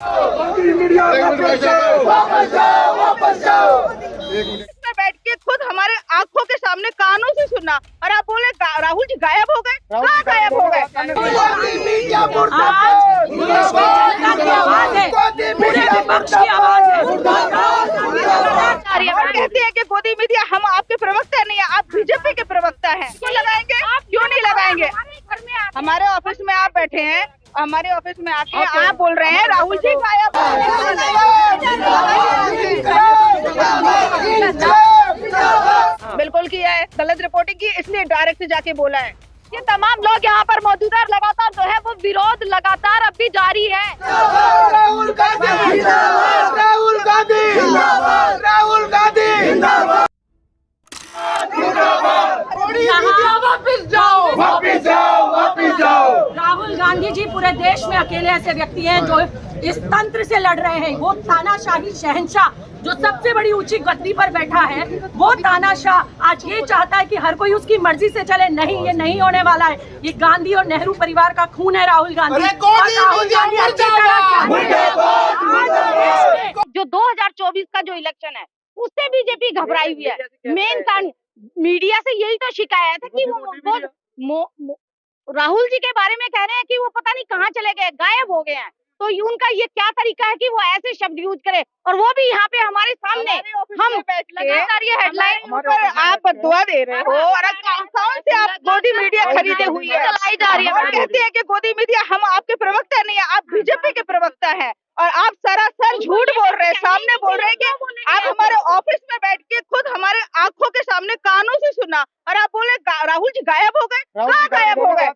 Media वापस जाओ, वापस जाओ, वापस जाओ। में बैठ के खुद हमारे आंखों के सामने कानों से सुना और आप बोले राहुल जी गायब हो गए। कहाँ गायब हो गए? मीडिया मुर्दाबाद, मुर्दाबाद, पूरे विपक्ष की आवाज है। कहते हैं कि गोदी मीडिया हम आपके प्रवक्ता नहीं है, आप बीजेपी के प्रवक्ता हैं। क्यों लगाएंगे? क्यों नहीं लगाएंगे? हमारे ऑफिस में आप बैठे हैं, हमारे ऑफिस में आके आप बोल रहे हैं राहुल जी गायब। बिल्कुल किया है, गलत रिपोर्टिंग की, इसलिए डायरेक्ट जाके बोला है। ये तमाम लोग यहाँ पर मौजूद है, लगातार जो है वो विरोध लगातार अब भी जारी है। राहुल गांधी, राहुल गांधी, राहुल गांधी, वापिस जाओ, वापिस जाओ, वापिस जाओ। राहुल गांधी जी पूरे देश में अकेले ऐसे व्यक्ति हैं जो इस तंत्र से लड़ रहे हैं। वो तानाशाही शहंशाह जो सबसे बड़ी ऊंची गद्दी पर बैठा है, वो तानाशाह आज ये चाहता है कि हर कोई उसकी मर्जी से चले। नहीं, ये नहीं होने वाला है। ये गांधी और नेहरू परिवार का खून है राहुल गांधी। राहुल गांधी अच्छी तरह जो 2024 का जो इलेक्शन है उससे बीजेपी घबराई हुई है। मेन कारण मीडिया से यही तो शिकायत है कि वो राहुल जी के बारे में कह रहे हैं कि वो पता नहीं कहाँ चले गए, गायब हो गए हैं। तो उनका ये क्या तरीका है कि वो ऐसे शब्द यूज करे, और वो भी यहाँ पे हमारे सामने। हम लगातार ये हेडलाइन पर आप बदुआ दे रहे हो और कौन से आप गोदी मीडिया खरीदे हुई है चलाई जा रही है। और कहते हैं कि गोदी मीडिया हम आपके प्रवक्ता नहीं है, आप बीजेपी के प्रवक्ता हैं, और आप सरासर झूठ बोल रहे हैं। सामने बोल रहे हैं कि आप हमारे ऑफिस में बैठ के खुद हमारे आंखों के सामने कानों से सुना और आप बोले राहुल जी गायब हो गए। कहाँ गायब हो गए?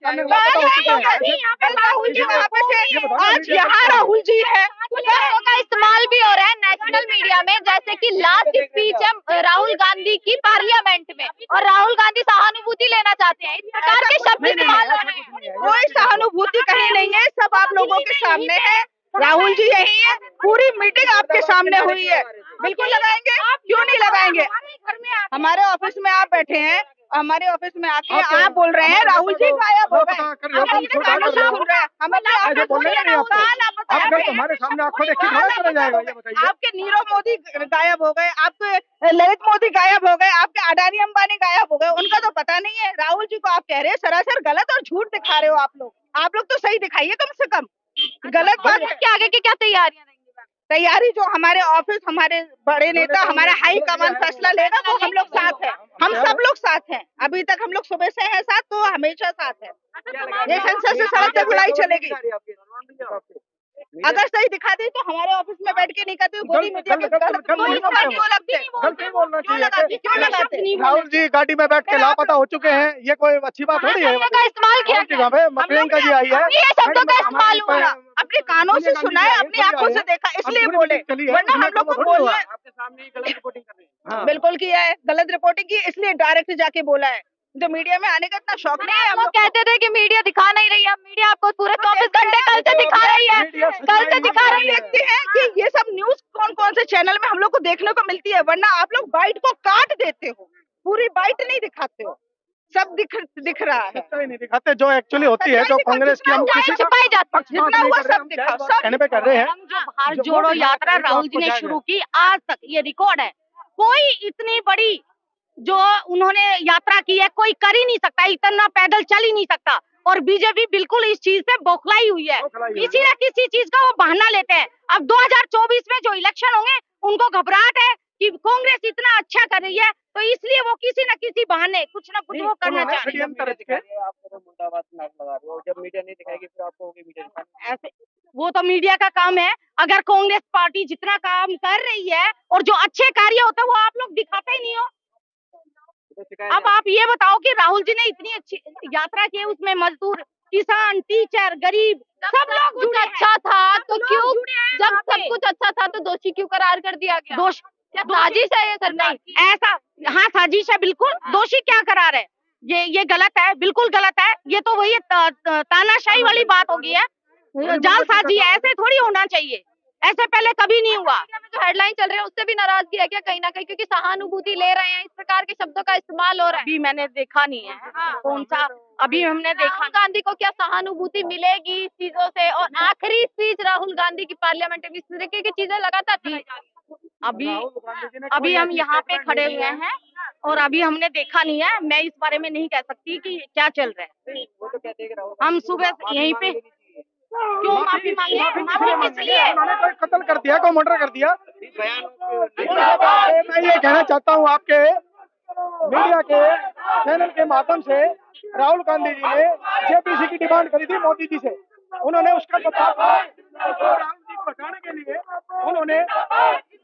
राहुल जी वहाँ पे थे, आज यहाँ राहुल जी है। का इस्तेमाल भी हो रहा है नेशनल मीडिया में, जैसे कि लास्ट स्पीच है राहुल गांधी की पार्लियामेंट में, और राहुल गांधी सहानुभूति लेना चाहते हैं। इस प्रकार के शब्द इस्तेमाल हो रहे हैं। कोई सहानुभूति कहीं नहीं है, सब आप लोगों के सामने है। राहुल जी यही है, पूरी मीटिंग आपके सामने हुई है। बिल्कुल लगाएंगे, क्यों नहीं लगाएंगे? हमारे ऑफिस में आप बैठे हैं, हमारे ऑफिस में आके आप बोल रहे हैं राहुल जी गायब हो गए। हमारे सामने आंखों देखी चला जाएगा, ये बताइए। आपके नीरव मोदी गायब हो गए, आपके ललित मोदी गायब हो गए, आपके अडानी अंबानी गायब हो गए, उनका तो पता नहीं है। राहुल जी को आप कह रहे हैं सरासर गलत और झूठ दिखा रहे हो। आप लोग तो सही दिखाइए कम से कम। गलत बात है। इसके आगे की क्या तैयारियां रहेंगी? तैयारी जो हमारे ऑफिस, हमारे बड़े नेता, हमारा हाई कमान फैसला लेगा, वो हम लोग साथ हैं। हम सब लोग साथ हैं। अभी तक हम लोग सुबह से हैं साथ, तो हमेशा साथ है। ये संसद से सड़क तक लड़ाई चलेगी। अगर सही दिखा दे तो हमारे ऑफिस में बैठ के नहीं कहते गोदी मीडिया के क्यों लगाते? राहुल जी गाड़ी में बैठ के लापता हो चुके हैं, ये कोई अच्छी बात थोड़ी है। का इस्तेमाल किया प्रियंका जी आई है, ये शब्दों का इस्तेमाल हुआ। अपने कानों से सुना है, अपनी आंखों से देखा, इसलिए बोले, वरना हम लोग को बोलना। आपके सामने गलत रिपोर्टिंग कर रहे हैं। बिल्कुल किया है, गलत रिपोर्टिंग की, इसलिए डायरेक्ट जाके बोला है। जो मीडिया में आने का इतना शौक नहीं है। हम लोग कहते थे कि मीडिया दिखा नहीं रही है, मीडिया आपको पूरे 24 घंटे कल से दिखा रही है, कल से दिखा रही है। देखते हैं कि ये सब न्यूज कौन कौन से चैनल में हम लोग को देखने को मिलती है, वरना आप लोग बाइट को काट देते हो, पूरी बाइट नहीं दिखाते हो। सब दिख रहा है, नहीं दिखाते जो एक्चुअली होती है, जो कांग्रेस की हम किसी छिपाई जाती है, जितना हुआ सब दिखा, सब कहने पे कर रहे हैं। जो भारत जोड़ो यात्रा राहुल जी ने शुरू की, आज तक ये रिकॉर्ड है। कोई इतनी बड़ी जो उन्होंने यात्रा की है कोई कर ही नहीं सकता, इतना पैदल चल ही नहीं सकता। और बीजेपी बिल्कुल इस चीज से बौखलाई हुई है, किसी न किसी चीज का वो बहाना लेते हैं। अब 2024 में जो इलेक्शन होंगे उनको घबराहट है कि कांग्रेस इतना अच्छा कर रही है, तो इसलिए वो किसी न किसी बहाने कुछ न कुछ वो करना चाह रहे हैं। ऐसे वो तो मीडिया का काम है। अगर कांग्रेस पार्टी जितना काम कर रही है और जो अच्छे कार्य होते हैं वो आप लोग दिखाते ही नहीं हो। अब आप ये बताओ कि राहुल जी ने इतनी अच्छी यात्रा की, उसमें मजदूर, किसान, टीचर, गरीब सब लोग कुछ अच्छा था, तो क्यों जब सब कुछ अच्छा था तो दोषी क्यों करार कर दिया गया? दोष साजिश है ये सरकार की। ऐसा हाँ साजिश है, बिल्कुल। दोषी क्या करार है? ये गलत है, बिल्कुल गलत है। ये तो वही तानाशाही वाली बात होगी है, जालसाजी है, ऐसे थोड़ी होना चाहिए। ऐसे पहले कभी नहीं हुआ। जो हेडलाइन चल रहे हैं उससे भी नाराजगी है क्या कहीं ना कहीं, क्योंकि सहानुभूति ले रहे हैं, इस प्रकार के शब्दों का इस्तेमाल हो रहा है। अभी मैंने देखा नहीं है कौन सा, अभी हमने देखा। राहुल गांधी को क्या सहानुभूति मिलेगी इस चीजों से? और आखिरी स्पीच राहुल गांधी की पार्लियामेंट में, इस तरीके की चीजें लगातार अभी हम यहाँ पे खड़े हुए हैं और अभी हमने देखा नहीं है, मैं इस बारे में नहीं कह सकती कि क्या चल रहा है। हम सुबह से यहीं पे क्यों माफी मांगे, माफी किस लिए? उन्होंने कोई कत्ल कर दिया, कोई मर्डर कर दिया। मैं ये कहना चाहता हूँ आपके मीडिया के चैनल के माध्यम से, राहुल गांधी जी ने जेपीसी की डिमांड करी थी मोदी जी से, उन्होंने उसका जवाब राहुल जी को हटाने के लिए उन्होंने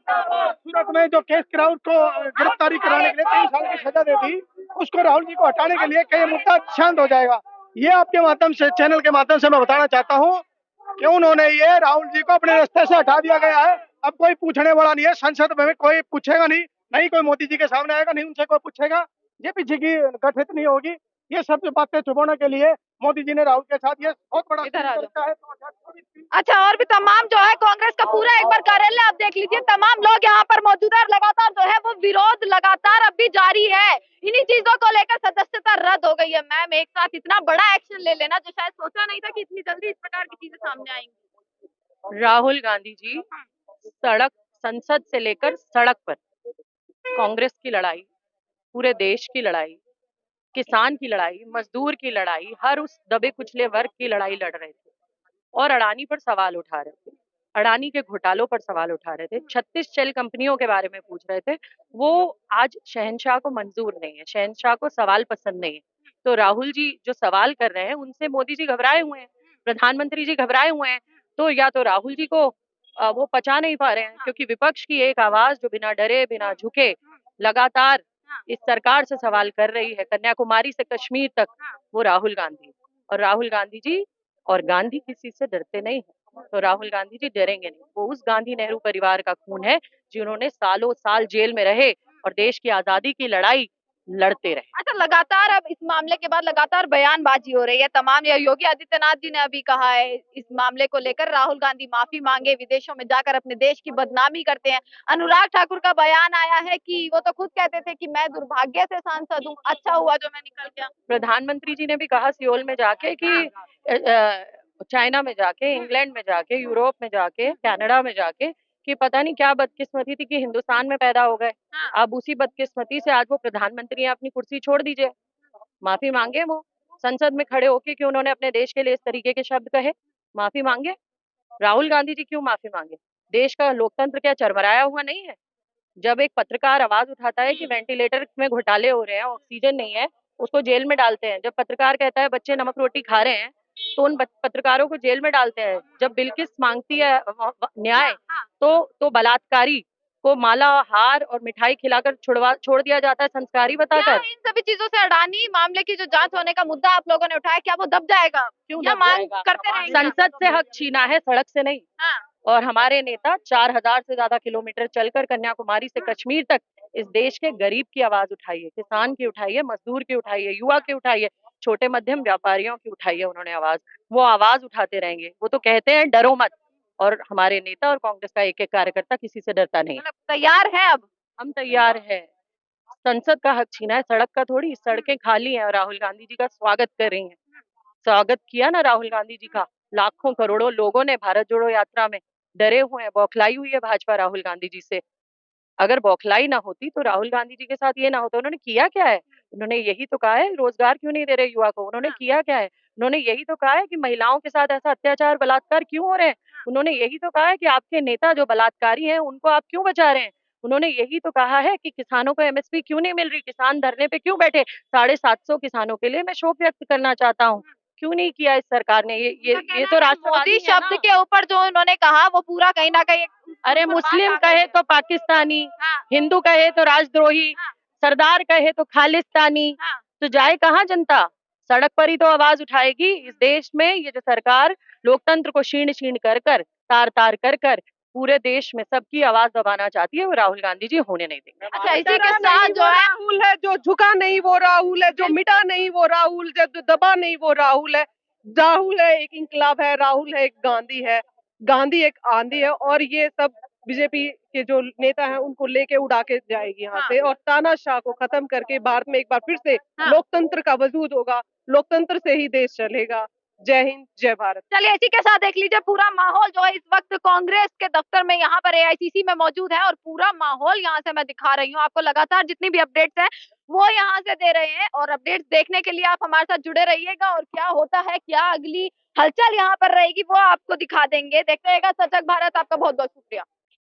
सूरत में जो केस किया उसको गिरफ्तारी कराने के लिए 3 साल की सजा दे दी, उसको राहुल जी को हटाने के लिए कई मुद्दा शांत हो जाएगा। ये आपके माध्यम से, चैनल के माध्यम से मैं बताना चाहता हूँ कि उन्होंने ये राहुल जी को अपने रास्ते से हटा दिया गया है। अब कोई पूछने वाला नहीं है, संसद में कोई पूछेगा नहीं, नहीं कोई मोदी जी के सामने आएगा, नहीं उनसे कोई पूछेगा, जेपीसी की गठित नहीं होगी। ये सब बातें छुपाने के लिए मोदी जी ने राहुल के साथ ये बहुत बड़ा तरीका है। अच्छा, और भी तमाम जो है कांग्रेस का पूरा एक बार कार्यालय आप देख लीजिए, तमाम लोग यहाँ पर मौजूद है और लगातार जो है वो विरोध लगातार अब भी जारी है। इन्हीं चीजों को लेकर सदस्यता रद्द हो गई है। मैम, एक साथ इतना बड़ा एक्शन ले लेना, जो शायद सोचा नहीं था कि इतनी जल्दी इस प्रकार की चीजें सामने आएंगी। राहुल गांधी जी सड़क, संसद से लेकर सड़क पर कांग्रेस की लड़ाई, पूरे देश की लड़ाई, किसान की लड़ाई, मजदूर की लड़ाई, हर उस दबे कुचले वर्ग की लड़ाई लड़ रहे थे और अडानी पर सवाल उठा रहे थे, अडानी के घोटालों पर सवाल उठा रहे थे, 36 शेल कंपनियों के बारे में पूछ रहे थे। वो आज शहंशाह को मंजूर नहीं है, शहंशाह को सवाल पसंद नहीं है। तो राहुल जी जो सवाल कर रहे हैं उनसे मोदी जी घबराए हुए हैं, प्रधानमंत्री जी घबराए हुए हैं। तो या तो राहुल जी को वो पचा नहीं पा रहे हैं, क्योंकि विपक्ष की एक आवाज जो बिना डरे बिना झुके लगातार इस सरकार से सवाल कर रही है, कन्याकुमारी से कश्मीर तक, वो राहुल गांधी। और राहुल गांधी जी और गांधी किसी से डरते नहीं है, तो राहुल गांधी जी डरेंगे नहीं। वो उस गांधी नेहरू परिवार का खून है जिन्होंने सालों साल जेल में रहे और देश की आजादी की लड़ाई लड़ते रहे। अच्छा, लगातार अब इस मामले के बाद लगातार बयानबाजी हो रही है तमाम। योगी आदित्यनाथ जी ने अभी कहा है इस मामले को लेकर, राहुल गांधी माफी मांगे, विदेशों में जाकर अपने देश की बदनामी करते हैं। अनुराग ठाकुर का बयान आया है कि वो तो खुद कहते थे कि मैं दुर्भाग्य से सांसद हूँ, अच्छा हुआ जो मैं निकल गया। प्रधानमंत्री जी ने भी कहा सियोल में जाके कि चाइना में जाके, इंग्लैंड में जाके, यूरोप में जाके, कनाडा में जाके, कि पता नहीं क्या बदकिस्मती थी कि हिंदुस्तान में पैदा हो गए। अब उसी बदकिस्मती से आज वो प्रधानमंत्री हैं, अपनी कुर्सी छोड़ दीजिए, माफी मांगे। वो संसद में खड़े होके कि उन्होंने अपने देश के लिए इस तरीके के शब्द कहे, माफी मांगे। राहुल गांधी जी क्यों माफी मांगे? देश का लोकतंत्र क्या चरमराया हुआ नहीं है? जब एक पत्रकार आवाज उठाता है कि वेंटिलेटर में घोटाले हो रहे हैं, ऑक्सीजन नहीं है, उसको जेल में डालते हैं। जब पत्रकार कहता है बच्चे नमक रोटी खा रहे हैं, तो उन पत्रकारों को जेल में डालते हैं। जब बिल्किस मांगती है न्याय, तो बलात्कारी को माला, हार और मिठाई खिलाकर छोड़ दिया जाता है, संस्कारी बताकर। इन सभी चीजों से अडानी मामले की जो जांच होने का मुद्दा आप लोगों ने उठाया, क्या वो दब जाएगा? क्यों क्या मांग करते रहेंगे? संसद से हक छीना है, सड़क से नहीं। और हमारे नेता 4000 से ज्यादा किलोमीटर चलकर कन्याकुमारी से कश्मीर तक इस देश के गरीब की आवाज उठाई है, किसान की उठाई है, मजदूर की उठाई है, युवा की उठाई है, छोटे मध्यम व्यापारियों की उठाई है उन्होंने आवाज। वो आवाज उठाते रहेंगे। वो तो कहते हैं डरो मत, और हमारे नेता और कांग्रेस का एक एक कार्यकर्ता किसी से डरता नहीं। तैयार है? अब हम तैयार है। संसद का हक छीना है, सड़क का थोड़ी। सड़कें खाली हैं और राहुल गांधी जी का स्वागत कर रही हैं। स्वागत किया ना राहुल गांधी जी का, लाखों करोड़ों लोगों ने भारत जोड़ो यात्रा में। डरे हुए हैं, बौखलाई हुई है भाजपा राहुल गांधी जी से। अगर बौखलाई ना होती तो राहुल गांधी जी के साथ ये ना होता। उन्होंने किया क्या है? उन्होंने यही तो कहा है रोजगार क्यों नहीं दे रहे युवा को। उन्होंने किया क्या है? उन्होंने यही तो कहा है कि महिलाओं के साथ ऐसा अत्याचार बलात्कार क्यों हो रहे हैं। उन्होंने यही तो कहा है कि आपके नेता जो बलात्कारी हैं उनको आप क्यों बचा रहे हैं। उन्होंने यही तो कहा है कि किसानों को एमएसपी क्यों नहीं मिल रही, किसान धरने पे क्यों बैठे। 750 किसानों के लिए मैं शोक व्यक्त करना चाहता हूँ। क्यों नहीं किया इस सरकार ने? ये तो राष्ट्रवादी मोदी शब्द के ऊपर जो उन्होंने कहा वो पूरा कहीं ना कहीं, अरे मुस्लिम कहे तो पाकिस्तानी, हिंदू कहे तो राजद्रोही, सरदार कहे तो खालिस्तानी, तो जाए कहाँ जनता? सड़क पर ही तो आवाज उठाएगी। इस देश में ये जो सरकार लोकतंत्र को छीन छीन कर कर, तार तार कर कर पूरे देश में सबकी आवाज दबाना चाहती है, वो राहुल गांधी जी होने नहीं देंगे। अच्छा, इसी के साथ जो है राहुल है, जो झुका नहीं वो राहुल है, जो मिटा नहीं वो राहुल, जो दबा नहीं वो राहुल है। राहुल है एक इंकलाब है, राहुल है एक गांधी है। गांधी एक आंधी है और ये सब बीजेपी के जो नेता हैं उनको लेके उड़ा के जाएगी यहाँ से, और तानाशाह को खत्म करके भारत में एक बार फिर से लोकतंत्र का वजूद होगा, लोकतंत्र से ही देश चलेगा। जय हिंद, जय भारत। चलिए इसी के साथ देख लीजिए पूरा माहौल जो है इस वक्त कांग्रेस के दफ्तर में यहाँ पर एआईसीसी में मौजूद है, और पूरा माहौल यहाँ से मैं दिखा रही हूँ आपको। लगातार जितनी भी अपडेट्स हैं वो यहाँ से दे रहे हैं, और अपडेट्स देखने के लिए आप हमारे साथ जुड़े रहिएगा, और क्या होता है, क्या अगली हलचल यहाँ पर रहेगी वो आपको दिखा देंगे। देखते रहिएगा सचक भारत। आपका बहुत बहुत शुक्रिया।